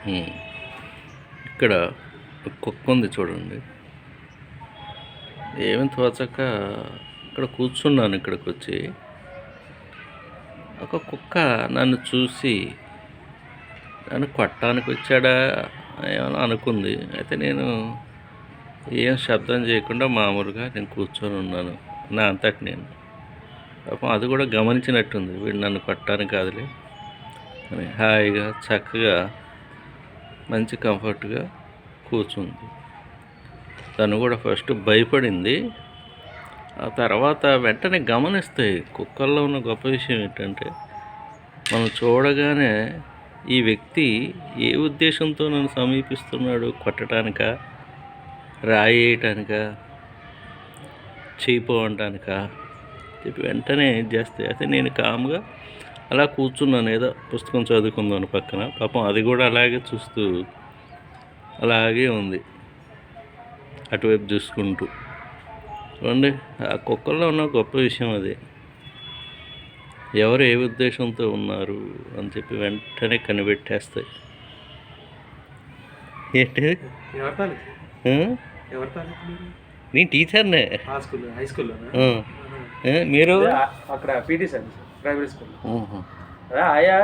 హ్మ్. ఇక్కడ ఒక కుక్క ఉంది చూడండి. ఏమీ తోచక ఇక్కడ కూర్చున్నాను ఇక్కడికొచ్చి. ఒక కుక్క నన్ను చూసి నన్ను కొట్టడానికి వచ్చాడా ఏమో అనుకుంది. అయితే నేను ఏం శబ్దం చేయకుండా మామూలుగా నేను కూర్చొని ఉన్నాను నా అంతట నేను. పాపం అది కూడా గమనించినట్టుంది. వీడు నన్ను కొట్టడానికి కాదులే అని హాయిగా చక్కగా మంచి కంఫర్ట్గా కూర్చుంది. తను కూడా ఫస్ట్ భయపడింది. ఆ తర్వాత వెంటనే గమనిస్తాయి. కుక్కల్లో ఉన్న గొప్ప విషయం ఏంటంటే మనం చూడగానే ఈ వ్యక్తి ఏ ఉద్దేశంతో నన్ను సమీపిస్తున్నాడు, కొట్టడానికా, రాయేయటానికా, చేయిపోవటానికా చెప్పి వెంటనే ఇది చేస్తాయి. అయితే నేను కామ్గా అలా కూర్చున్నాను, ఏదో పుస్తకం చదువుకుందాను పక్కన. పాపం అది కూడా అలాగే చూస్తూ అలాగే ఉంది, అటువైపు చూసుకుంటూ. చూడండి, ఆ కుక్కల్లో ఉన్న గొప్ప విషయం అది. ఎవరు ఏ ఉద్దేశంతో ఉన్నారు అని చెప్పి వెంటనే కనిపెట్టేస్తాయి. ఏంటి నేను టీచర్నే. హై స్కూల్లో మీరు అక్కడ పీటీ సార్ ప్రైమరీ స్కూల్ ఆయా